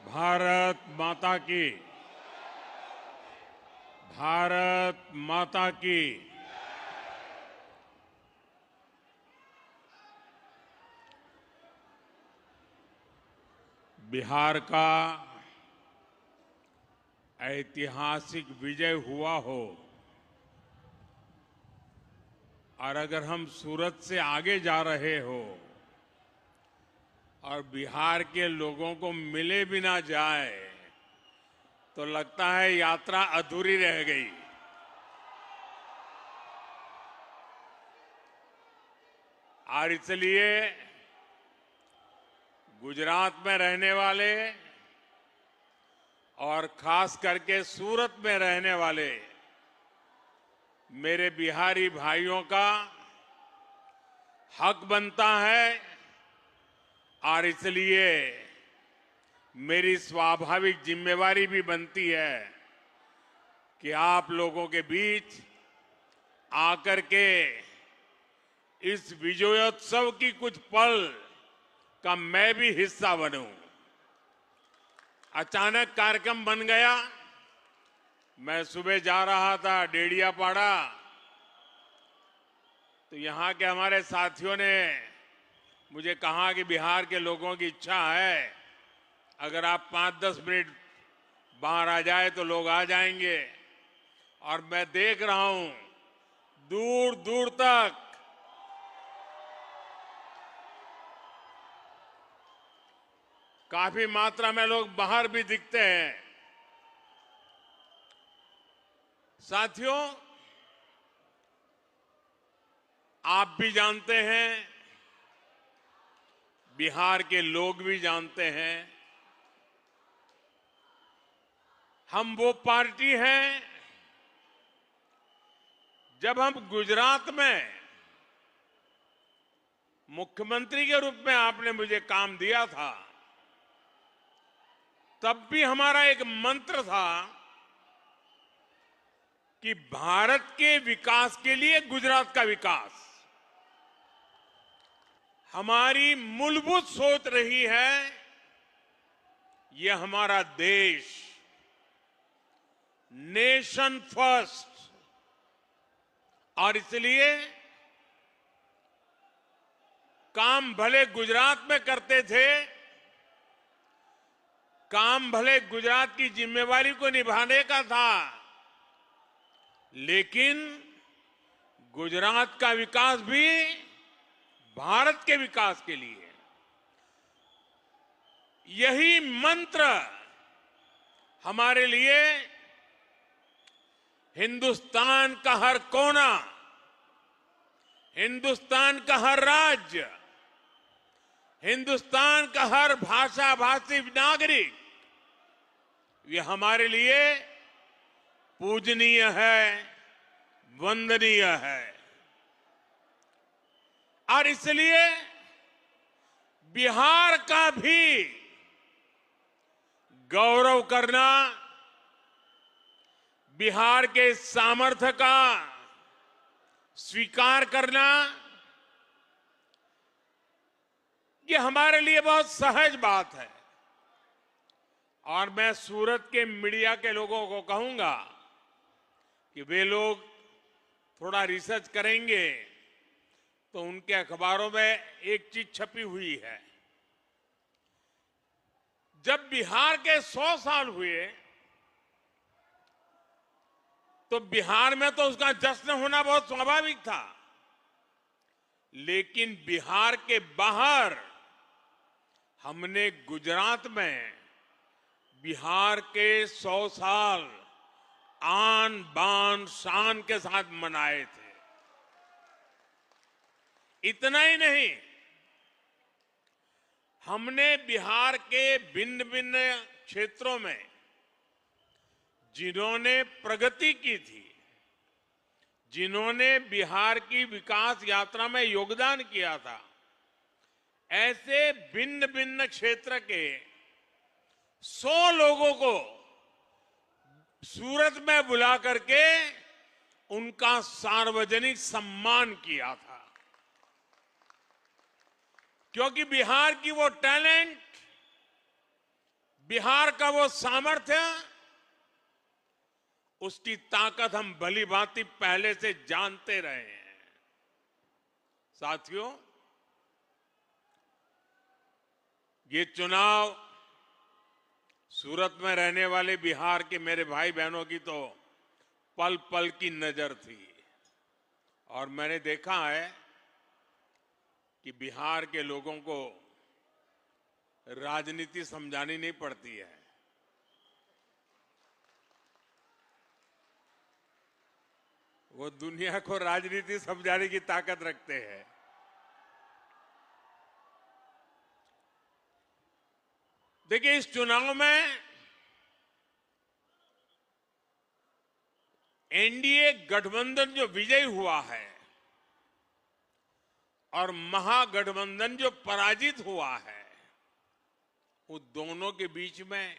भारत माता की। भारत माता की। बिहार का ऐतिहासिक विजय हुआ हो और अगर हम सूरत से आगे जा रहे हो और बिहार के लोगों को मिले भी ना जाए तो लगता है यात्रा अधूरी रह गई। और इसलिए गुजरात में रहने वाले और खास करके सूरत में रहने वाले मेरे बिहारी भाइयों का हक बनता है और इसलिए मेरी स्वाभाविक जिम्मेवारी भी बनती है कि आप लोगों के बीच आकर के इस विजयोत्सव की कुछ पल का मैं भी हिस्सा बनूं। अचानक कार्यक्रम बन गया। मैं सुबह जा रहा था डेडियापाड़ा, तो यहां के हमारे साथियों ने मुझे कहा कि बिहार के लोगों की इच्छा है अगर आप 5-10 मिनट बाहर आ जाए तो लोग आ जाएंगे। और मैं देख रहा हूं दूर दूर तक काफी मात्रा में लोग बाहर भी दिखते हैं। साथियों, आप भी जानते हैं, बिहार के लोग भी जानते हैं, हम वो पार्टी हैं। जब हम गुजरात में मुख्यमंत्री के रूप में आपने मुझे काम दिया था, तब भी हमारा एक मंत्र था कि भारत के विकास के लिए गुजरात का विकास। हमारी मूलभूत सोच रही है यह हमारा देश नेशन फर्स्ट, और इसलिए काम भले गुजरात में करते थे, काम भले गुजरात की जिम्मेवारी को निभाने का था, लेकिन गुजरात का विकास भी भारत के विकास के लिए। यही मंत्र हमारे लिए हिंदुस्तान का हर कोना, हिंदुस्तान का हर राज्य, हिंदुस्तान का हर भाषा भाषी नागरिक, ये हमारे लिए पूजनीय है, वंदनीय है। और इसलिए बिहार का भी गौरव करना, बिहार के सामर्थ्य का स्वीकार करना, ये हमारे लिए बहुत सहज बात है। और मैं सूरत के मीडिया के लोगों को कहूंगा कि वे लोग थोड़ा रिसर्च करेंगे तो उनके अखबारों में एक चीज छपी हुई है। जब बिहार के 100 साल हुए तो बिहार में तो उसका जश्न होना बहुत स्वाभाविक था, लेकिन बिहार के बाहर हमने गुजरात में बिहार के 100 साल आन बान शान के साथ मनाए थे। इतना ही नहीं, हमने बिहार के भिन्न भिन्न क्षेत्रों में जिन्होंने प्रगति की थी, जिन्होंने बिहार की विकास यात्रा में योगदान किया था, ऐसे भिन्न भिन्न क्षेत्र के 100 लोगों को सूरत में बुला करके उनका सार्वजनिक सम्मान किया था। क्योंकि बिहार की वो टैलेंट बिहार का वो सामर्थ्य, उसकी ताकत हम भली भांति पहले से जानते रहे हैं। साथियों, ये चुनाव सूरत में रहने वाले बिहार के मेरे भाई बहनों की तो पल पल की नजर थी। और मैंने देखा है कि बिहार के लोगों को राजनीति समझानी नहीं पड़ती है। वो दुनिया को राजनीति समझाने की ताकत रखते हैं। देखिए, इस चुनाव में एनडीए गठबंधन जो विजयी हुआ है और महागठबंधन जो पराजित हुआ है, उन दोनों के बीच में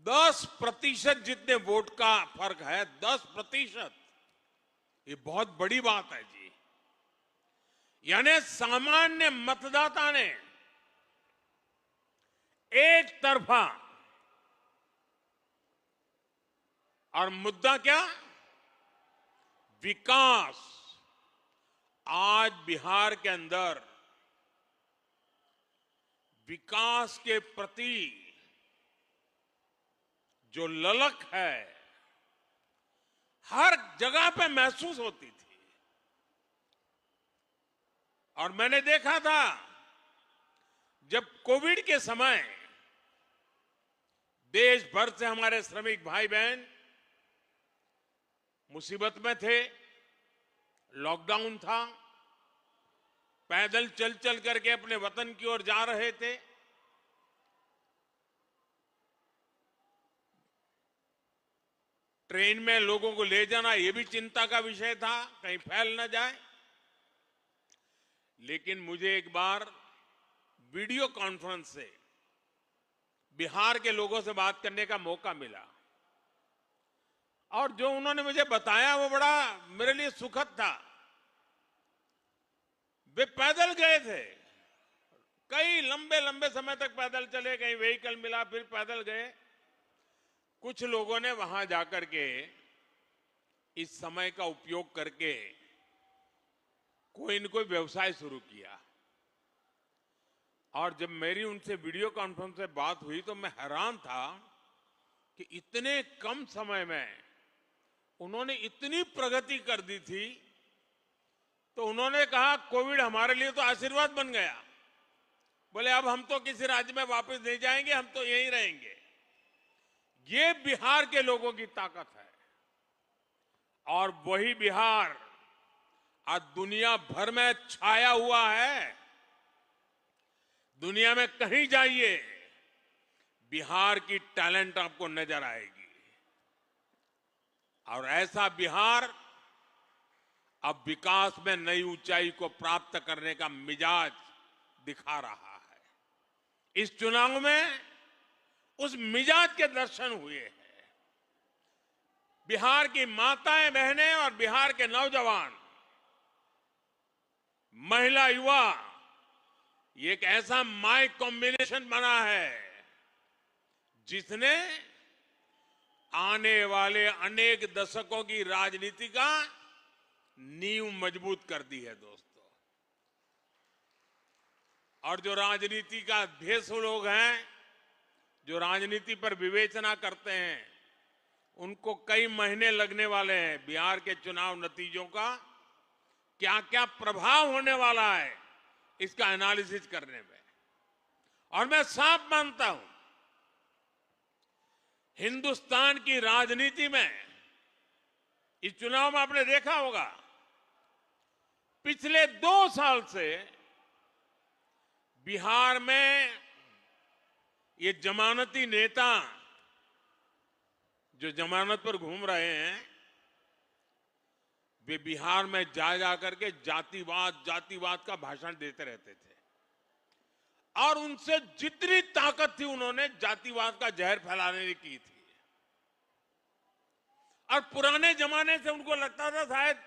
10% जितने वोट का फर्क है। 10%, ये बहुत बड़ी बात है जी। यानी सामान्य मतदाता ने एक तरफा, और मुद्दा क्या? विकास। आज बिहार के अंदर विकास के प्रति जो ललक है, हर जगह पे महसूस होती थी। और मैंने देखा था, जब कोविड के समय देश भर से हमारे श्रमिक भाई बहन मुसीबत में थे, लॉकडाउन था, पैदल चल चल करके अपने वतन की ओर जा रहे थे। ट्रेन में लोगों को ले जाना, यह भी चिंता का विषय था, कहीं फैल न जाए। लेकिन मुझे एक बार वीडियो कॉन्फ्रेंस से बिहार के लोगों से बात करने का मौका मिला, और जो उन्होंने मुझे बताया वो बड़ा मेरे लिए सुखद था। वे पैदल गए थे, कई लंबे लंबे समय तक पैदल चले, कहीं व्हीकल मिला फिर पैदल गए। कुछ लोगों ने वहां जाकर के इस समय का उपयोग करके कोई न कोई व्यवसाय शुरू किया। और जब मेरी उनसे वीडियो कॉन्फ्रेंस से बात हुई तो मैं हैरान था कि इतने कम समय में उन्होंने इतनी प्रगति कर दी थी। तो उन्होंने कहा, कोविड हमारे लिए तो आशीर्वाद बन गया। बोले, अब हम तो किसी राज्य में वापस नहीं जाएंगे, हम तो यहीं रहेंगे। ये बिहार के लोगों की ताकत है। और वही बिहार आज दुनिया भर में छाया हुआ है। दुनिया में कहीं जाइए, बिहार की टैलेंट आपको नजर आएगी। और ऐसा बिहार अब विकास में नई ऊंचाई को प्राप्त करने का मिजाज दिखा रहा है। इस चुनाव में उस मिजाज के दर्शन हुए हैं। बिहार की माताएं बहनें और बिहार के नौजवान, महिला युवा, ये एक ऐसा माई कॉम्बिनेशन बना है जिसने आने वाले अनेक दशकों की राजनीति का नींव मजबूत कर दी है दोस्तों। और जो राजनीति का भेषु लोग हैं, जो राजनीति पर विवेचना करते हैं, उनको कई महीने लगने वाले हैं बिहार के चुनाव नतीजों का क्या क्या प्रभाव होने वाला है इसका एनालिसिस करने में। और मैं साफ मानता हूं, हिंदुस्तान की राजनीति में इस चुनाव में आपने देखा होगा, पिछले 2 साल से बिहार में ये जमानती नेता जो जमानत पर घूम रहे हैं, वे बिहार में जा जाकर के जातिवाद का भाषण देते रहते थे। और उनसे जितनी ताकत थी, उन्होंने जातिवाद का जहर फैलाने की थी। और पुराने जमाने से उनको लगता था शायद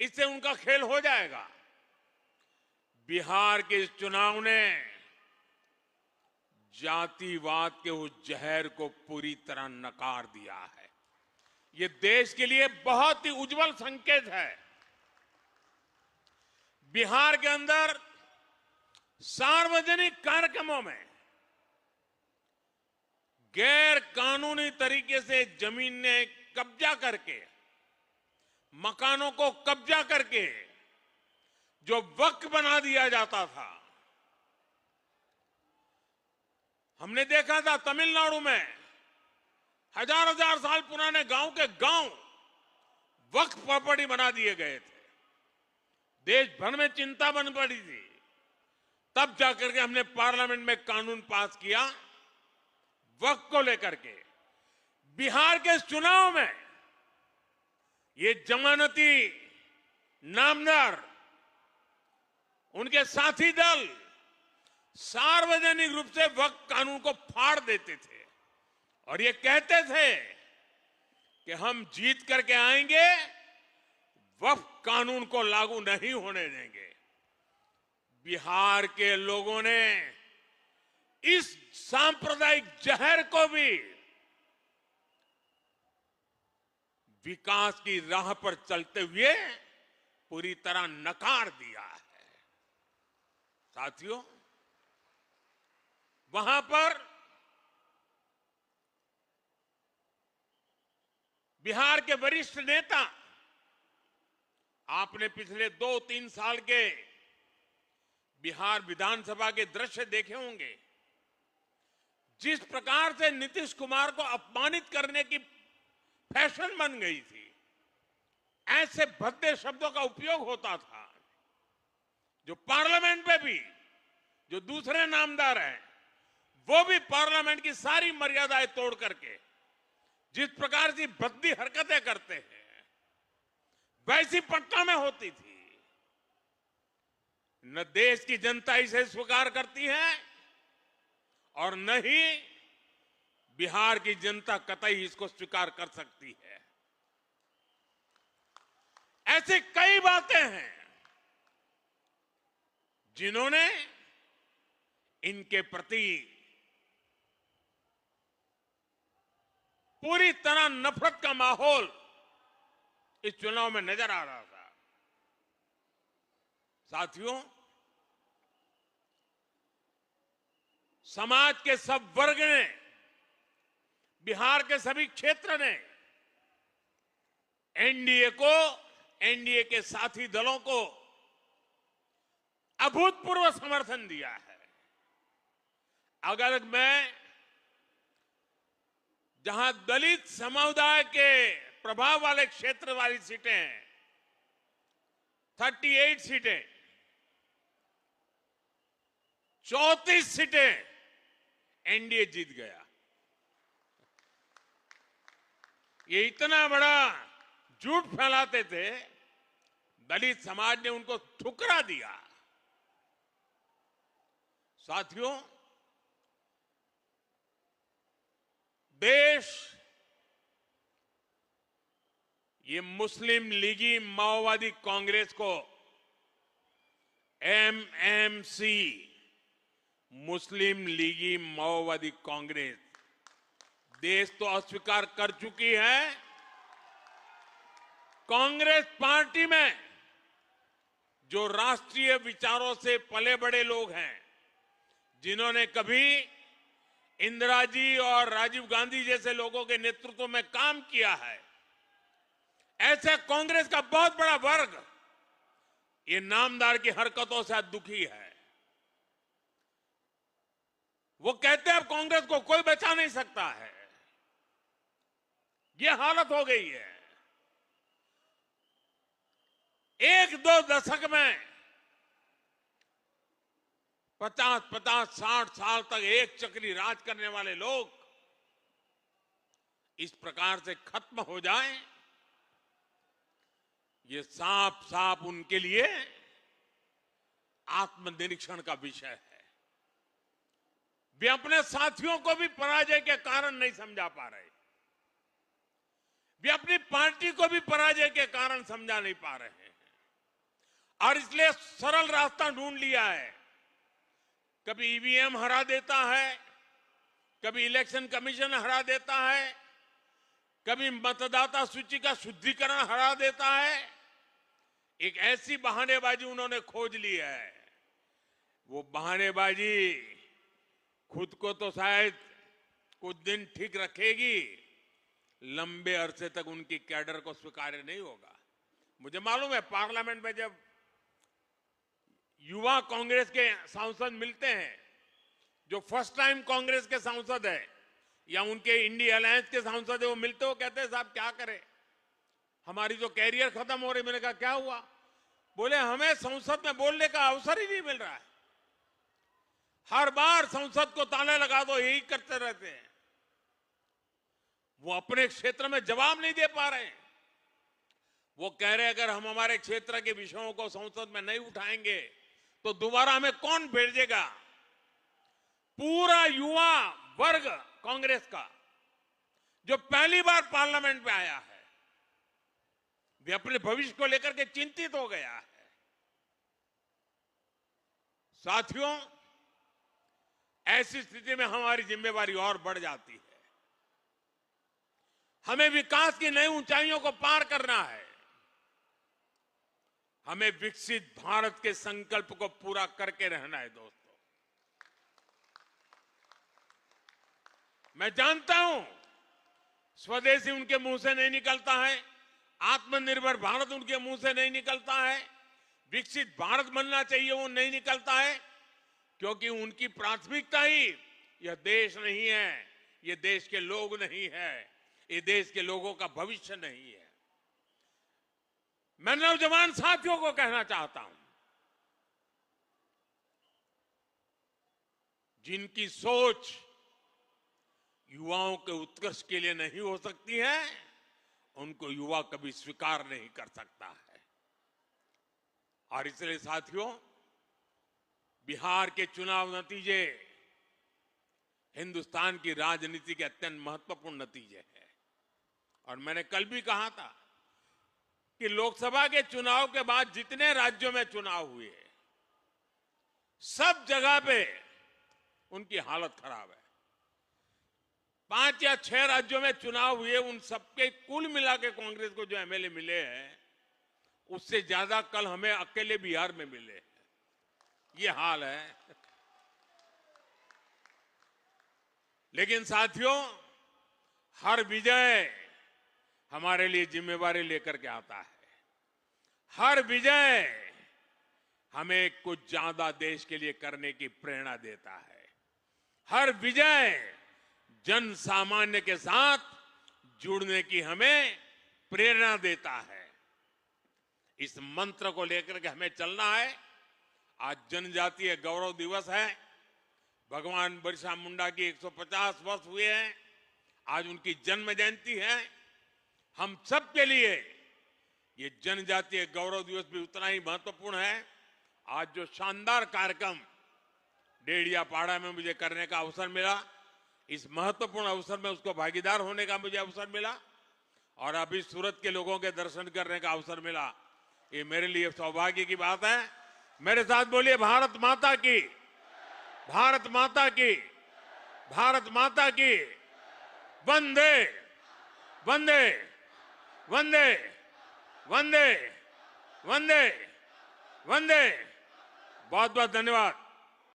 इससे उनका खेल हो जाएगा। बिहार के इस चुनाव ने जातिवाद के उस जहर को पूरी तरह नकार दिया है। ये देश के लिए बहुत ही उज्जवल संकेत है। बिहार के अंदर सार्वजनिक कार्यक्रमों में गैर कानूनी तरीके से जमीन ने कब्जा करके, मकानों को कब्जा करके जो वक्फ बना दिया जाता था, हमने देखा था तमिलनाडु में हजार हजार साल पुराने गांव के गांव वक्फ प्रॉपर्टी बना दिए गए थे। देश भर में चिंता बन पड़ी थी। तब जाकर के हमने पार्लियामेंट में कानून पास किया वक्फ को लेकर के। बिहार के चुनाव में ये जमानती नामदार, उनके साथी दल सार्वजनिक रूप से वक्फ कानून को फाड़ देते थे और ये कहते थे कि हम जीत करके आएंगे, वक्फ कानून को लागू नहीं होने देंगे। बिहार के लोगों ने इस सांप्रदायिक जहर को भी विकास की राह पर चलते हुए पूरी तरह नकार दिया है। साथियों, वहां पर बिहार के वरिष्ठ नेता, आपने पिछले 2-3 साल के बिहार विधानसभा के दृश्य देखे होंगे। जिस प्रकार से नीतीश कुमार को अपमानित करने की फैशन बन गई थी, ऐसे भद्दे शब्दों का उपयोग होता था, जो पार्लियामेंट में भी जो दूसरे नामदार हैं वो भी पार्लियामेंट की सारी मर्यादाएं तोड़ करके जिस प्रकार की भद्दी हरकतें करते हैं, वैसी पटना में होती थी। न देश की जनता इसे स्वीकार करती है और न ही बिहार की जनता कतई इसको स्वीकार कर सकती है। ऐसे कई बातें हैं जिन्होंने इनके प्रति पूरी तरह नफरत का माहौल इस चुनाव में नजर आ रहा था। साथियों, समाज के सब वर्ग ने, बिहार के सभी क्षेत्र ने एनडीए को, एनडीए के साथी दलों को अभूतपूर्व समर्थन दिया है। अगर मैं जहां दलित समुदाय के प्रभाव वाले क्षेत्र वाली सीटें हैं, 38 सीटें, 34 सीटें एनडीए जीत गया। ये इतना बड़ा झूठ फैलाते थे, दलित समाज ने उनको ठुकरा दिया। साथियों, देश ये मुस्लिम लीगी माओवादी कांग्रेस को, एमएमसी, मुस्लिम लीगी माओवादी कांग्रेस, देश तो अस्वीकार कर चुकी है। कांग्रेस पार्टी में जो राष्ट्रीय विचारों से पले बड़े लोग हैं, जिन्होंने कभी इंदिरा जी और राजीव गांधी जैसे लोगों के नेतृत्व में काम किया है, ऐसे कांग्रेस का बहुत बड़ा वर्ग ये नामदार की हरकतों से दुखी है। वो कहते हैं अब कांग्रेस को कोई बचा नहीं सकता है। ये हालत हो गई है। 1-2 दशक में 50-50, 60 साल तक एक चक्री राज करने वाले लोग इस प्रकार से खत्म हो जाएं, ये साफ साफ उनके लिए आत्मनिरीक्षण का विषय है। वे अपने साथियों को भी पराजय के कारण नहीं समझा पा रहे, वे अपनी पार्टी को भी पराजय के कारण समझा नहीं पा रहे हैं और इसलिए सरल रास्ता ढूंढ लिया है। कभी ईवीएम हरा देता है, कभी इलेक्शन कमीशन हरा देता है, कभी मतदाता सूची का शुद्धिकरण हरा देता है। एक ऐसी बहानेबाजी उन्होंने खोज ली है। वो बहानेबाजी खुद को तो शायद कुछ दिन ठीक रखेगी, लंबे अरसे तक उनकी कैडर को स्वीकार्य नहीं होगा। मुझे मालूम है, पार्लियामेंट में जब युवा कांग्रेस के सांसद मिलते हैं, जो फर्स्ट टाइम कांग्रेस के सांसद है या उनके इंडिया अलायंस के सांसद है, वो मिलते हो कहते हैं साहब क्या करें, हमारी तो कैरियर खत्म हो रही। मैंने कहा क्या हुआ? बोले हमें संसद में बोलने का अवसर ही नहीं मिल रहा है, हर बार संसद को ताला लगा दो, यही करते रहते हैं। वो अपने क्षेत्र में जवाब नहीं दे पा रहे हैं। वो कह रहे अगर हम हमारे क्षेत्र के विषयों को संसद में नहीं उठाएंगे तो दोबारा हमें कौन भेजेगा? पूरा युवा वर्ग कांग्रेस का जो पहली बार पार्लियामेंट में आया है, वे अपने भविष्य को लेकर के चिंतित हो गया है। साथियों, ऐसी स्थिति में हमारी जिम्मेवारी और बढ़ जाती है। हमें विकास की नई ऊंचाइयों को पार करना है। हमें विकसित भारत के संकल्प को पूरा करके रहना है। दोस्तों, मैं जानता हूं स्वदेशी उनके मुंह से नहीं निकलता है, आत्मनिर्भर भारत उनके मुंह से नहीं निकलता है, विकसित भारत बनना चाहिए वो नहीं निकलता है, क्योंकि उनकी प्राथमिकता ही यह देश नहीं है, ये देश के लोग नहीं है, ये देश के लोगों का भविष्य नहीं है। मैं नौजवान साथियों को कहना चाहता हूं, जिनकी सोच युवाओं के उत्कर्ष के लिए नहीं हो सकती है, उनको युवा कभी स्वीकार नहीं कर सकता है। और इसलिए साथियों, बिहार के चुनाव नतीजे हिंदुस्तान की राजनीति के अत्यंत महत्वपूर्ण नतीजे हैं। और मैंने कल भी कहा था कि लोकसभा के चुनाव के बाद जितने राज्यों में चुनाव हुए, सब जगह पे उनकी हालत खराब है। 5 या 6 राज्यों में चुनाव हुए, उन सबके कुल मिला के कांग्रेस को जो एमएलए मिले हैं, उससे ज्यादा कल हमें अकेले बिहार में मिले हैं। ये हाल है। लेकिन साथियों, हर विजय हमारे लिए जिम्मेवारी लेकर के आता है। हर विजय हमें कुछ ज्यादा देश के लिए करने की प्रेरणा देता है। हर विजय जन सामान्य के साथ जुड़ने की हमें प्रेरणा देता है। इस मंत्र को लेकर के हमें चलना है। आज जनजातीय गौरव दिवस है। भगवान बिरसा मुंडा की 150 वर्ष हुए हैं। आज उनकी जन्म जयंती है। हम सब के लिए ये जनजातीय गौरव दिवस भी उतना ही महत्वपूर्ण है। आज जो शानदार कार्यक्रम डेढ़ियापाड़ा में मुझे करने का अवसर मिला, इस महत्वपूर्ण अवसर में उसको भागीदार होने का मुझे अवसर मिला, और अभी सूरत के लोगों के दर्शन करने का अवसर मिला। ये मेरे लिए सौभाग्य की बात है। मेरे साथ बोलिए, भारत माता की, भारत माता की, भारत माता की। वंदे वंदे वंदे वंदे वंदे वंदे। बहुत बहुत धन्यवाद।